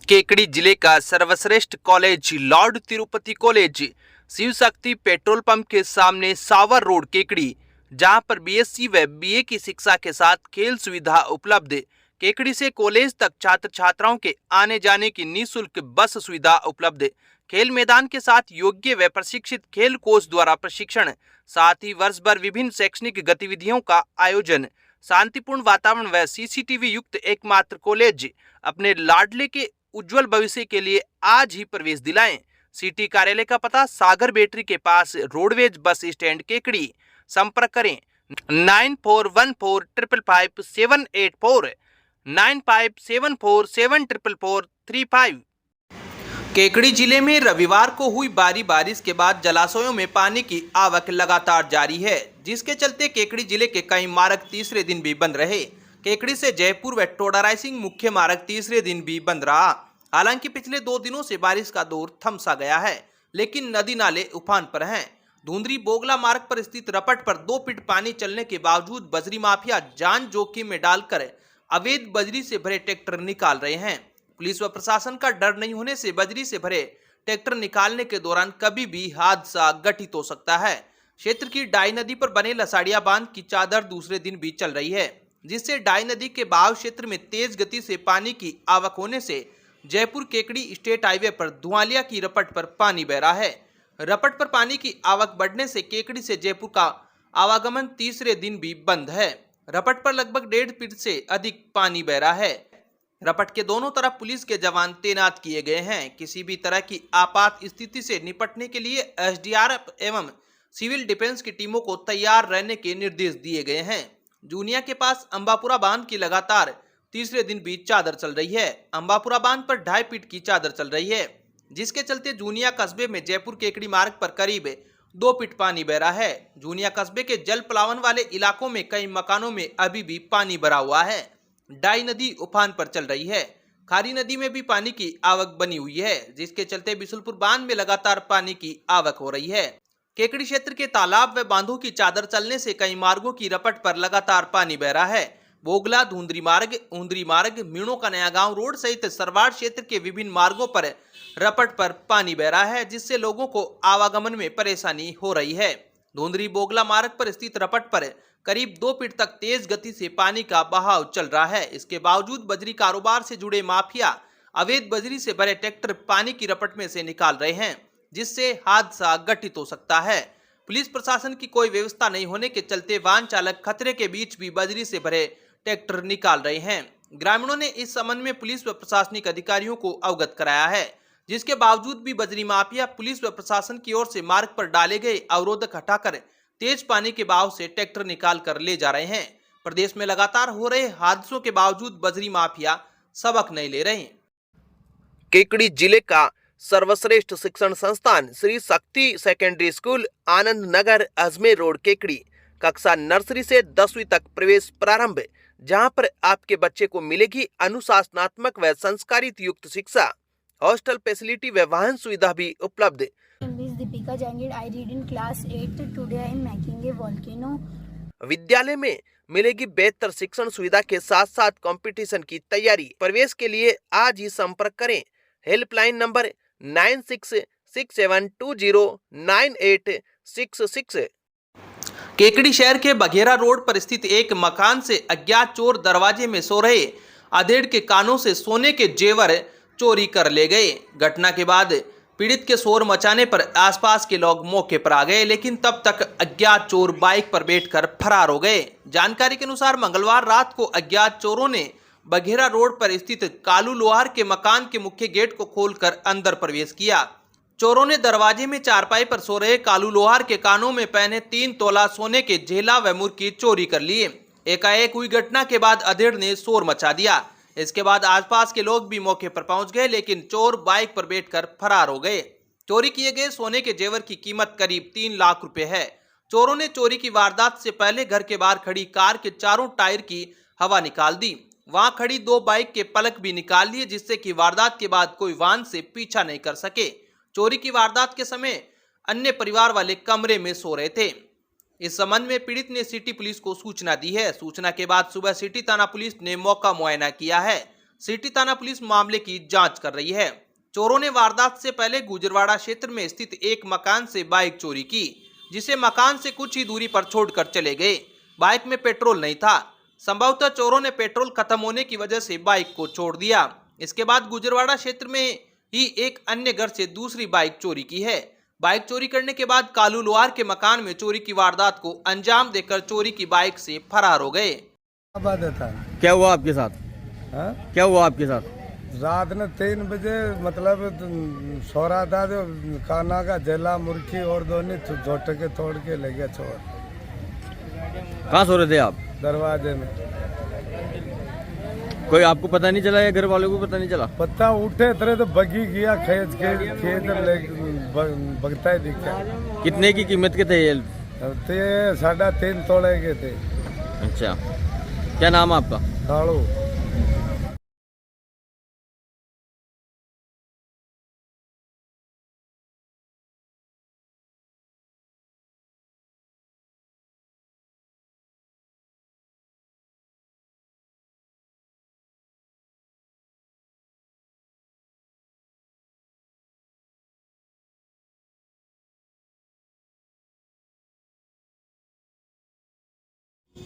केकड़ी जिले का सर्वश्रेष्ठ college lord Tirupati college Shiv Shakti petrol pump के सामने सावर रोड केकड़ी, जहां पर बीएससी व बीए की शिक्षा के साथ खेल सुविधा उपलब्ध। केकड़ी से कॉलेज तक छात्र छात्राओं के आने जाने की निःशुल्क बस सुविधा उपलब्ध। खेल मैदान के साथ योग्य व प्रशिक्षित खेल कोच द्वारा प्रशिक्षण, साथ ही वर्ष भर विभिन्न शैक्षणिक गतिविधियों का आयोजन। शांतिपूर्ण वातावरण व सीसीटीवी युक्त एकमात्र कॉलेज। अपने लाडले के उज्जवल भविष्य के लिए आज ही प्रवेश दिलाएं। सिटी कार्यालय का पता सागर बैटरी के पास, रोडवेज बस स्टैंड केकड़ी। संपर्क करें 9414555784 9574744535। केकड़ी जिले में रविवार को हुई भारी बारिश के बाद जलाशयों में पानी की आवक लगातार जारी है, जिसके चलते केकड़ी जिले के कई मार्ग तीसरे दिन भी बंद रहे। केकड़ी से जयपुर व टोडा रायसिंह मुख्य मार्ग तीसरे दिन भी बंद रहा। हालांकि पिछले 2 दिनों से बारिश का दौर थम सा गया है, लेकिन नदी नाले उफान पर हैं। धुंधरी बोगला मार्ग पर स्थित रपट पर 2 फीट पानी चलने के बावजूद बजरी माफिया जान जोखिम में डालकर अवैध बजरी से भरे ट्रैक्टर निकाल रहे हैं। पुलिस व प्रशासन का डर नहीं होने से बजरी से भरे ट्रैक्टर निकालने के दौरान कभी भी हादसा घटित हो सकता है। क्षेत्र की डाई नदी पर बने लसाड़िया बांध की चादर दूसरे दिन भी चल रही है, जिससे डाई नदी के बहाव क्षेत्र में तेज गति से पानी की आवक होने से जयपुर केकड़ी स्टेट हाईवे पर धुआलिया की रपट पर पानी बह रहा है। रपट पर पानी की आवक बढ़ने से केकड़ी से जयपुर का आवागमन तीसरे दिन भी बंद है। रपट पर लगभग 1.5 फीट से अधिक पानी बह रहा है। रपट के दोनों तरफ पुलिस के जवान तैनात किए गए हैं। किसी भी तरह की आपात स्थिति से निपटने के लिए एसडीआरएफ एवं सिविल डिफेंस की टीमों को तैयार रहने के निर्देश दिए गए हैं। जूनिया के पास अंबापुरा बांध की लगातार तीसरे दिन भी चादर चल रही है। अंबापुरा बांध पर 2.5 फीट की चादर चल रही है, जिसके चलते जूनिया कस्बे में जयपुर केकड़ी मार्ग पर करीब 2 फीट पानी बह रहा है। जूनिया कस्बे के जल प्लावन वाले इलाकों में कई मकानों में अभी भी पानी भरा हुआ है। डाई नदी उफान पर चल रही है। खारी नदी में भी पानी की आवक बनी हुई है, जिसके चलते बिशुलपुर बांध में लगातार पानी की आवक हो रही है। केकड़ी क्षेत्र के तालाब व बांधों की चादर चलने से कई मार्गों की रपट पर लगातार पानी बह रहा है। बोगला धुंधरी मार्ग, ऊंदरी मार्ग, मीणों का नया गांव रोड सहित सरवाड़ क्षेत्र के विभिन्न मार्गों पर रपट पर पानी बह रहा है, जिससे लोगों को आवागमन में परेशानी हो रही है। धुंधरी बोगला मार्ग पर स्थित रपट पर करीब 2 फीट तक तेज गति से पानी का बहाव चल रहा है। इसके बावजूद बजरी कारोबार से जुड़े माफिया अवैध बजरी से भरे ट्रैक्टर पानी की रपट में से निकाल रहे हैं, जिससे हादसा घटित हो सकता है। पुलिस प्रशासन की कोई व्यवस्था नहीं होने के चलते वाहन चालक खतरे के बीच भी बजरी से भरे ट्रैक्टर निकाल रहे हैं। ग्रामीणों ने इस संबंध में पुलिस व प्रशासनिक अधिकारियों को अवगत कराया है, जिसके बावजूद भी बजरी माफिया पुलिस व प्रशासन की ओर से मार्ग पर डाले गए अवरोधक हटाकर तेज पानी के बहाव से ट्रैक्टर निकाल कर ले जा रहे हैं। प्रदेश में लगातार हो रहे हादसों के बावजूद बजरी माफिया सबक नहीं ले रहे। केकड़ी जिले का सर्वश्रेष्ठ शिक्षण संस्थान Shri Shakti secondary school, Anand Nagar, Ajmer road, Kekri. कक्षा नर्सरी से 10वीं तक प्रवेश प्रारंभ, जहां पर आपके बच्चे को मिलेगी अनुशासनात्मक व संस्कारित युक्त शिक्षा। हॉस्टल फैसिलिटी व वाहन सुविधा भी उपलब्ध। Deepika Jahangir, I read in class 8. Today I am making a volcano. विद्यालय में मिलेगी बेहतर शिक्षण सुविधा के साथ साथ कंपटीशन की तैयारी। प्रवेश के लिए आज ही संपर्क करें। Helpline number 9667209866। केकड़ी शहर के बघेरा रोड पर स्थित एक मकान से अज्ञात चोर दरवाजे में सो रहे अधेड़ के कानों से सोने के जेवर चोरी कर ले गए। घटना के बाद पीड़ित के शोर मचाने पर आसपास के लोग मौके पर आ गए, लेकिन तब तक अज्ञात चोर बाइक पर बैठकर फरार हो गए। जानकारी के अनुसार मंगलवार रात को अज्ञात चोरों ने बघेरा रोड पर स्थित कालू लोहार के मकान के मुख्य गेट को खोलकर अंदर प्रवेश किया। चोरों ने दरवाजे में चारपाई पर सो रहे कालू लोहार के कानों में पहने 3 तोला सोने के झेला व मुर्की चोरी कर लिए। एकाएक हुई घटना के बाद अधेड़ ने शोर मचा दिया। इसके बाद आसपास के लोग भी मौके पर पहुंच गए, लेकिन चोर बाइक पर बैठकर फरार हो गए। चोरी किए गए सोने के जेवर की कीमत करीब 3 लाख रुपए है। चोरों ने चोरी की वारदात से पहले घर के बाहर खड़ी कार के चारों टायर की हवा निकाल दी। वहां खड़ी 2 बाइक के पलक भी निकाल लिए, जिससे कि वारदात के बाद कोई वाहन से पीछा नहीं कर सके। चोरी की वारदात के समय अन्य परिवार वाले कमरे में सो रहे थे। इस संबंध में पीड़ित ने सिटी पुलिस को सूचना दी है। सूचना के बाद सुबह सिटी थाना पुलिस ने मौका मुआयना किया है। सिटी थाना पुलिस मामले की जांच कर रही है। चोरों ने वारदात से पहले गुजरवाड़ा क्षेत्र में स्थित एक मकान से बाइक चोरी की, जिसे मकान से कुछ ही दूरी पर छोड़कर चले गए। बाइक में पेट्रोल नहीं था। संभवतः चोरों ने पेट्रोल खत्म होने की वजह से बाइक को छोड़ दिया। इसके बाद गुजरवाड़ा क्षेत्र में ही एक अन्य घर से दूसरी बाइक चोरी की है। बाइक चोरी करने के बाद कालू लोहार के मकान में चोरी की वारदात को अंजाम देकर चोरी की बाइक से फरार हो गए। क्या हुआ आपके साथ? हाँ? क्या हुआ आपके साथ? रात में 3 बजे मतलब सो रहा था तो काना का जेला मुर्खी और दोनों झोटे के तोड़ के ले गया चोर। कहाँ सो रहे थे आप? दरवाजे में। कोई आपको पता नहीं चला या घर वालों को पता नहीं चला? पत्ता उठे तरह तो बगी गया खेत भगता ही दिखा। कितने की कीमत के थे ये? ते 3.5 तोड़े के थे। अच्छा, क्या नाम है आपका? कालू।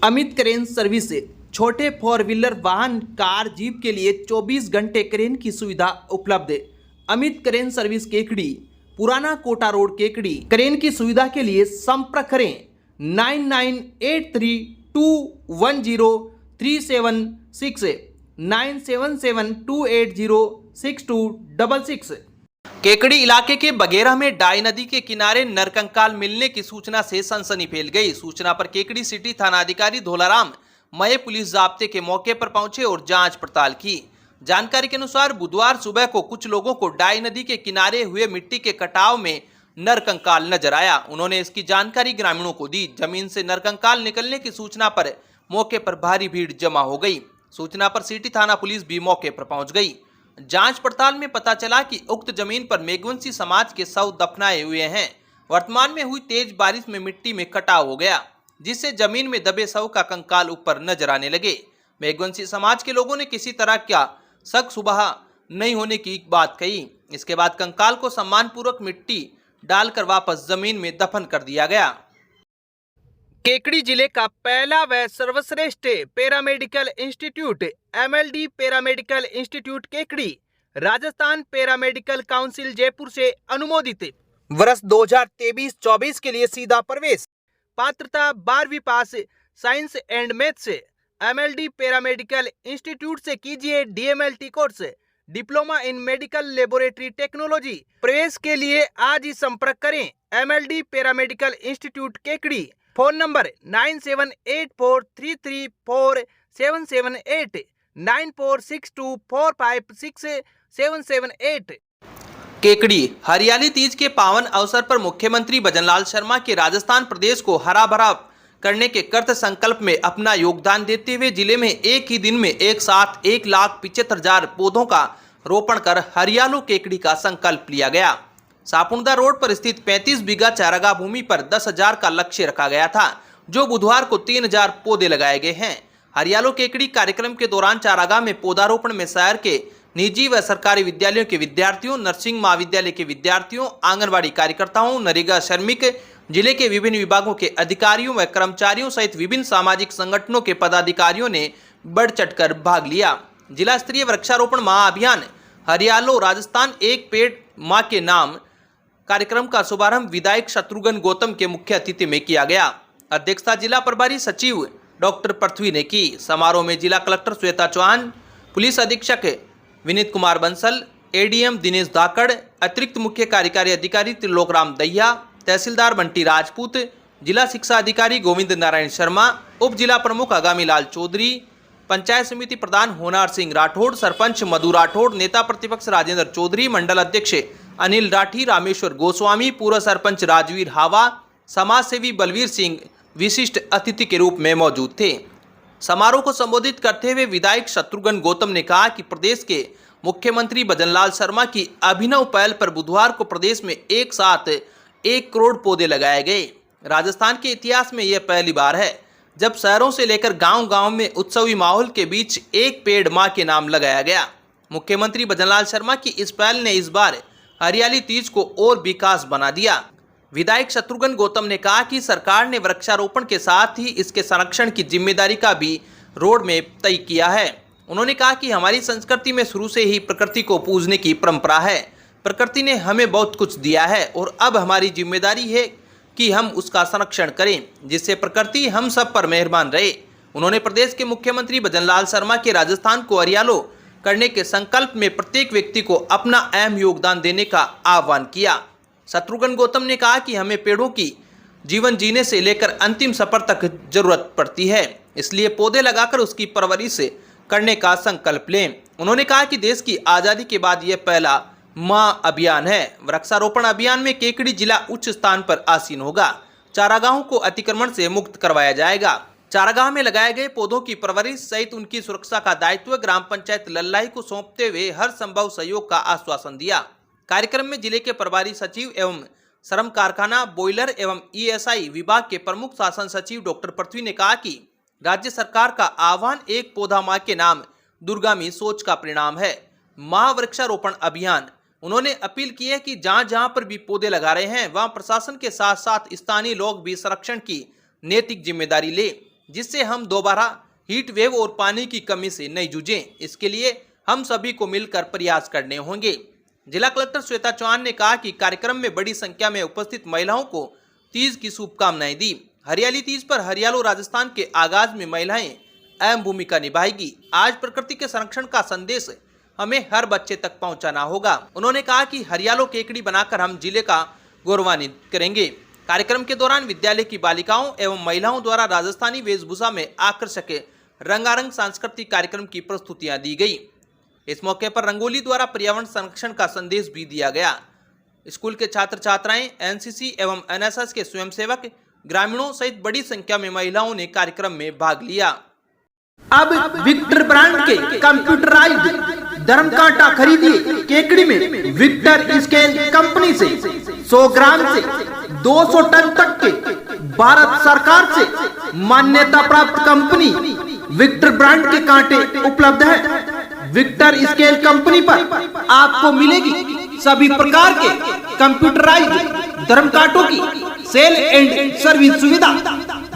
अमित क्रेन सर्विस से छोटे 4 व्हीलर वाहन, कार, जीप के लिए 24 घंटे क्रेन की सुविधा उपलब्ध है। अमित क्रेन सर्विस केकड़ी, पुराना कोटा रोड, केकड़ी। क्रेन की सुविधा के लिए संपर्क करें 9983210376 9772806266। केकड़ी इलाके के बगेरा में डाई नदी के किनारे नरकंकाल मिलने की सूचना से सनसनी फैल गई। सूचना पर केकड़ी सिटी थाना अधिकारी धोलाराम मय पुलिस जाब्ते के मौके पर पहुंचे और जांच पड़ताल की। जानकारी के अनुसार बुधवार सुबह को कुछ लोगों को डाई नदी के किनारे हुए मिट्टी के कटाव में नरकंकाल नजर आया। उन्होंने इसकी जानकारी ग्रामीणों को दी। जमीन से नरकंकाल निकलने की सूचना पर मौके पर भारी भीड़ जमा हो गई। सूचना पर सिटी थाना पुलिस भी मौके पर पहुंच गई। जांच पड़ताल में पता चला कि उक्त जमीन पर मेघवंशी समाज के शव दफनाए हुए हैं। वर्तमान में हुई तेज बारिश में मिट्टी में कटाव हो गया, जिससे जमीन में दबे शव का कंकाल ऊपर नजर आने लगे। मेघवंशी समाज के लोगों ने किसी तरह का शक सुबह नहीं होने की बात कही। इसके बाद कंकाल को सम्मानपूर्वक मिट्टी डालकर वापस जमीन में दफन कर दिया गया। केकड़ी जिले का पहला व सर्वश्रेष्ठ paramedical institute MLD paramedical institute Kekri Rajasthan paramedical council Jaipur से अनुमोदित। वर्ष 2023-24 के लिए सीधा प्रवेश। पात्रता 12वीं पास science and maths. MLD paramedical institute से कीजिए DMLT course, diploma in medical laboratory technology. प्रवेश के लिए आज ही संपर्क करें MLD paramedical institute Kekri. Phone number 9784334778 9462456778। Kekri Hariyali Teej के पावन अवसर पर मुख्यमंत्री भजनलाल शर्मा के राजस्थान प्रदेश को हरा भरा करने के कृत संकल्प में अपना योगदान देते हुए जिले में एक ही दिन में एक साथ 1,75,000 पौधों का रोपण कर हरियालो केकड़ी का संकल्प लिया गया। सापुंदा रोड पर स्थित 35 बीघा चारागाह भूमि पर 10,000 का लक्ष्य रखा गया था, जो बुधवार को 3,000 पौधे लगाए गए हैं। हरियालो केकड़ी कार्यक्रम के दौरान चारागाह में पौधारोपण में शहर के निजी व सरकारी विद्यालयों के विद्यार्थियों, नर्सिंग महाविद्यालय के विद्यार्थियों, आंगनबाड़ी कार्यकर्ताओं, नरेगा श्रमिक, जिले के विभिन्न विभागों के अधिकारियों व कर्मचारियों सहित विभिन्न सामाजिक संगठनों के पदाधिकारियों ने बढ़ चढ़कर भाग लिया। जिला स्तरीय वृक्षारोपण महाअभियान हरियालो राजस्थान एक पेड़ मां के नाम कार्यक्रम का शुभारंभ विधायक शत्रुघ्न गौतम के मुख्य अतिथि में किया गया। अध्यक्षता जिला प्रभारी सचिव डॉक्टर पृथ्वी ने की। समारोह में जिला कलेक्टर श्वेता चौहान, पुलिस अधीक्षक विनीत कुमार बंसल, ADM दिनेश धाकड़, अतिरिक्त मुख्य कार्यकारी अधिकारी त्रिलोकराम दहिया, तहसीलदार बंटी राजपूत, जिला शिक्षा अधिकारी गोविंद नारायण शर्मा, उप जिला प्रमुख आगामी लाल चौधरी, पंचायत समिति प्रधान होनार सिंह राठौड़, सरपंच मधु राठौड़, नेता प्रतिपक्ष राजेंद्र चौधरी, मंडल अध्यक्ष अनिल राठी, रामेश्वर गोस्वामी, पूर्व सरपंच राजवीर हावा, समाज सेवी बलवीर सिंह विशिष्ट अतिथि के रूप में मौजूद थे। समारोह को संबोधित करते हुए विधायक शत्रुघ्न गौतम ने कहा कि प्रदेश के मुख्यमंत्री भजनलाल शर्मा की अभिनव पहल पर बुधवार को प्रदेश में एक साथ 1 करोड़ पौधे लगाए गए। राजस्थान के इतिहास में यह पहली बार है जब शहरों से लेकर गांव-गांव में उत्सवी माहौल के बीच एक पेड़ मां के नाम लगाया गया। मुख्यमंत्री भजनलाल शर्मा की इस पहल ने इस बार हरियाली तीज को और विकास बना दिया। विधायक शत्रुघ्न गौतम ने कहा कि सरकार ने वृक्षारोपण के साथ ही इसके संरक्षण की जिम्मेदारी का भी रोड मैप तय किया है। उन्होंने कहा कि हमारी संस्कृति में शुरू से ही प्रकृति को पूजने की परंपरा है। प्रकृति ने हमें बहुत कुछ दिया है और अब हमारी जिम्मेदारी है कि हम उसका संरक्षण करें, जिससे प्रकृति हम सब पर मेहरबान रहे। उन्होंने प्रदेश के मुख्यमंत्री भजनलाल शर्मा के राजस्थान को हरियालो करने के संकल्प में प्रत्येक व्यक्ति को अपना अहम योगदान देने का आह्वान किया। शत्रुघ्न गौतम ने कहा कि हमें पेड़ों की जीवन जीने से लेकर अंतिम सफर तक जरूरत पड़ती है, इसलिए पौधे लगाकर उसकी परवरिश करने का संकल्प लें। उन्होंने कहा कि देश की आज़ादी के बाद यह पहला मां अभियान है। वृक्षारोपण अभियान में केकड़ी जिला उच्च स्थान पर आसीन होगा। चारागाहों को अतिक्रमण से मुक्त करवाया जाएगा। चारागाह में लगाए गए पौधों की परवरिश सहित उनकी सुरक्षा का दायित्व ग्राम पंचायत लल्लाई को सौंपते हुए हर संभव सहयोग का आश्वासन दिया। कार्यक्रम में जिले के प्रभारी सचिव एवं श्रम कारखाना, बॉयलर एवं ईएसआई विभाग के प्रमुख शासन सचिव डॉक्टर पृथ्वी ने कहा कि राज्य सरकार का आह्वान एक पौधा मां के नाम दूरगामी सोच का परिणाम है। महावृक्षारोपण अभियान। उन्होंने अपील की है कि जहां जहां पर भी पौधे लगा रहे हैं वहां प्रशासन के साथ साथ स्थानीय लोग भी संरक्षण की नैतिक जिम्मेदारी ले, जिससे हम दोबारा हीट वेव और पानी की कमी से नहीं जूझें। इसके लिए हम सभी को मिलकर प्रयास करने होंगे। जिला कलेक्टर श्वेता चौहान ने कहा कि कार्यक्रम में बड़ी संख्या में उपस्थित महिलाओं को तीज की शुभकामनाएं दी। हरियाली तीज पर हरियालो राजस्थान के आगाज में महिलाएं अहम भूमिका निभाएगी। आज प्रकृति के संरक्षण का संदेश हमें हर बच्चे तक पहुंचाना होगा। उन्होंने कहा कि हरियालो केकड़ी बनाकर हम जिले का गौरवान्वित करेंगे। कार्यक्रम के दौरान विद्यालय की बालिकाओं एवं महिलाओं द्वारा राजस्थानी वेशभूषा में आकर्षक रंगारंग सांस्कृतिक कार्यक्रम की प्रस्तुतियां दी गई। इस मौके पर रंगोली द्वारा पर्यावरण संरक्षण का संदेश भी दिया गया। स्कूल के छात्र छात्राएं, एनसीसी एवं एनएसएस के स्वयंसेवक, ग्रामीणों सहित बड़ी संख्या में महिलाओं ने कार्यक्रम में भाग लिया। अब विक्टर ब्रांड के कंप्यूटराइज्ड धर्म कांटा खरीदिए केकड़ी में विक्टर स्केल कंपनी से 100 ग्राम से 200 टन तक के भारत सरकार से मान्यता प्राप्त कंपनी विक्टर ब्रांड के कांटे उपलब्ध है। विक्टर स्केल कंपनी पर आपको मिलेगी सभी प्रकार के कंप्यूटराइज्ड धर्म कांटों की सेल एंड सर्विस सुविधा।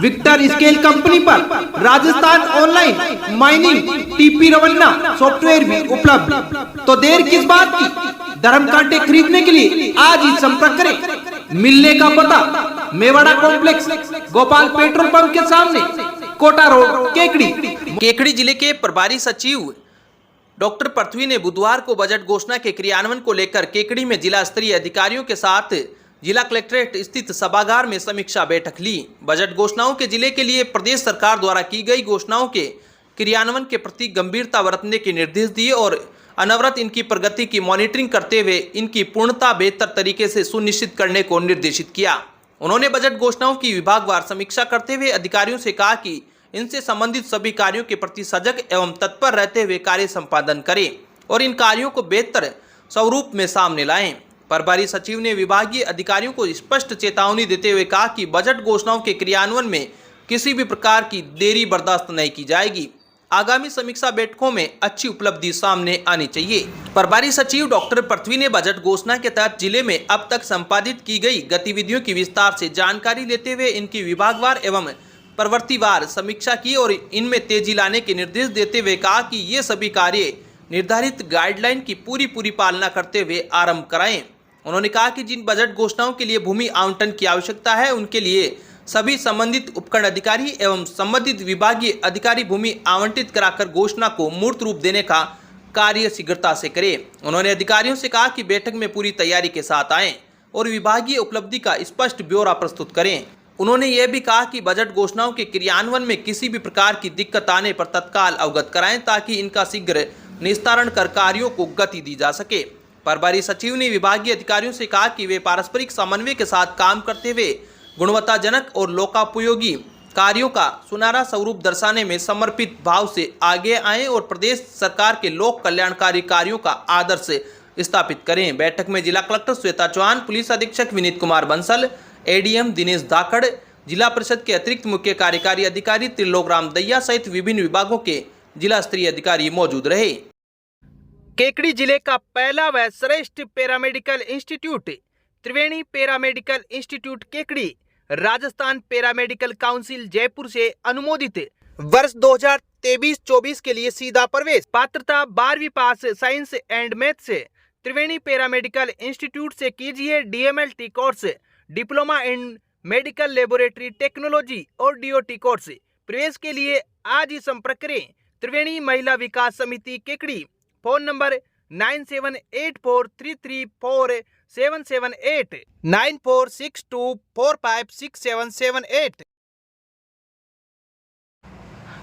विक्टर स्केल कंपनी पर Rajasthan online mining TP Revanna software भी उपलब्ध। तो देर किस बात की, धर्म कांटे खरीदने के लिए आज ही संपर्क करें। मिलने का पता Mewada complex, Gopal petrol pump के सामने, कोटा रोड, केकड़ी। केकड़ी जिले के प्रभारी सचिव डॉक्टर पृथ्वी ने बुधवार को बजट घोषणा के क्रियान्वयन को लेकर केकड़ी में जिला स्तरीय अधिकारियों के साथ जिला कलेक्ट्रेट स्थित सभागार में समीक्षा बैठक ली। बजट घोषणाओं के जिले के लिए प्रदेश सरकार द्वारा की गई घोषणाओं के क्रियान्वयन के प्रति गंभीरता बरतने के निर्देश दिए और अनवरत इनकी प्रगति की मॉनिटरिंग करते हुए इनकी पूर्णता बेहतर तरीके से सुनिश्चित करने को निर्देशित किया। उन्होंने बजट घोषणाओं की विभागवार समीक्षा करते हुए अधिकारियों से कहा कि इनसे संबंधित सभी कार्यों के प्रति सजग एवं तत्पर रहते हुए कार्य संपादन करें और इन कार्यों को बेहतर स्वरूप में सामने लाएं। प्रभारी सचिव ने विभागीय अधिकारियों को स्पष्ट चेतावनी देते हुए कहा कि बजट घोषणाओं के क्रियान्वयन में किसी भी प्रकार की देरी बर्दाश्त नहीं की जाएगी। आगामी समीक्षा बैठकों में अच्छी उपलब्धि सामने आनी चाहिए। प्रभारी सचिव डॉक्टर पृथ्वी ने बजट घोषणा के तहत जिले में अब तक संपादित की गई गतिविधियों की विस्तार से जानकारी लेते हुए इनकी विभागवार एवं प्रवृत्तिवार समीक्षा की और इनमें तेजी लाने के निर्देश देते हुए कहा कि ये सभी कार्य निर्धारित गाइडलाइन की पूरी पालना करते हुए आरंभ कराएं। उन्होंने कहा कि जिन बजट घोषणाओं के लिए भूमि आवंटन की आवश्यकता है उनके लिए सभी संबंधित उपखंड अधिकारी एवं संबंधित विभागीय अधिकारी भूमि आवंटित कराकर घोषणा को मूर्त रूप देने का कार्य शीघ्रता से करें। उन्होंने अधिकारियों से कहा कि बैठक में पूरी तैयारी के साथ आएं और विभागीय उपलब्धि का स्पष्ट ब्यौरा प्रस्तुत करें। उन्होंने यह भी कहा कि बजट घोषणाओं के क्रियान्वयन में किसी भी प्रकार की दिक्कत आने पर तत्काल अवगत कराएं ताकि इनका शीघ्र निस्तारण कर कार्यों को गति दी जा सके। प्रभारी सचिव ने विभागीय अधिकारियों से कहा कि वे पारस्परिक समन्वय के साथ काम करते हुए गुणवत्ताजनक और लोकोपयोगी कार्यों का सुनहरा स्वरूप दर्शाने में समर्पित भाव से आगे आएं और प्रदेश सरकार के लोक कल्याणकारी कार्यों का आदर्श स्थापित करें। बैठक में जिला कलेक्टर श्वेता चौहान, पुलिस अधीक्षक विनीत कुमार बंसल, एडीएम दिनेश धाकड़, जिला परिषद के अतिरिक्त मुख्य कार्यकारी अधिकारी त्रिलोकराम दैया सहित विभिन्न विभागों के जिला स्तरीय अधिकारी मौजूद रहे। केकड़ी जिले का पहला व श्रेष्ठ paramedical institute Triveni paramedical institute Kekri Rajasthan paramedical council Jaipur से अनुमोदित। वर्ष 2023-24 के लिए सीधा प्रवेश। पात्रता 12वीं पास साइंस एंड मैथ से। त्रिवेणी पैरामेडिकल इंस्टीट्यूट से कीजिए DMLT course, diploma in medical laboratory technology और DOT कोर्स। प्रवेश के लिए आज ही संपर्क करें। त्रिवेणी महिला विकास समिति केकड़ी। Phone number 9784334778 9462456778।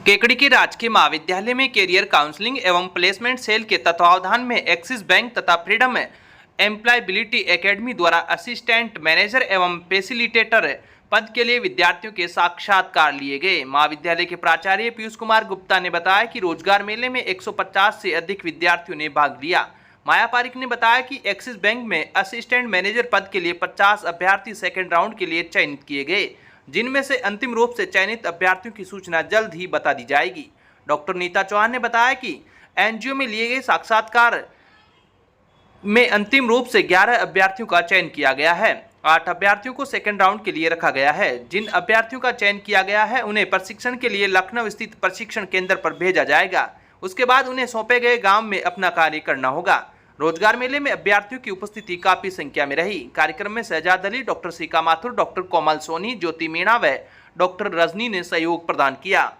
केकड़ी के राजकीय महाविद्यालय में कैरियर काउंसलिंग एवं प्लेसमेंट सेल के तत्वावधान में एक्सिस बैंक तथा फ्रीडम एम्प्लॉयबिलिटी एकेडमी द्वारा असिस्टेंट मैनेजर एवं फैसिलिटेटर पद के लिए विद्यार्थियों के साक्षात्कार लिए गए। महाविद्यालय के प्राचार्य पीयूष कुमार गुप्ता ने बताया कि रोजगार मेले में 150 से अधिक विद्यार्थियों ने भाग लिया। माया पारिक ने बताया कि एक्सिस बैंक में असिस्टेंट मैनेजर पद के लिए 50 अभ्यर्थी सेकेंड राउंड के लिए चयनित किए गए, जिनमें से अंतिम रूप से चयनित अभ्यर्थियों की सूचना जल्द ही बता दी जाएगी। डॉक्टर नीता चौहान ने बताया कि NGO में लिए गए साक्षात्कार में अंतिम रूप से 11 अभ्यर्थियों का चयन किया गया है। 8 अभ्यर्थियों को सेकेंड राउंड के लिए रखा गया है। जिन अभ्यर्थियों का चयन किया गया है उन्हें प्रशिक्षण के लिए लखनऊ स्थित प्रशिक्षण केंद्र पर भेजा जाएगा। उसके बाद उन्हें सौंपे गए गांव में अपना कार्य करना होगा। रोजगार मेले में अभ्यर्थियों की उपस्थिति काफी संख्या में रही। कार्यक्रम में शहजाद अली, डॉक्टर सीका माथुर, डॉक्टर कोमल सोनी, ज्योति मीणा व डॉक्टर रजनी ने सहयोग प्रदान किया।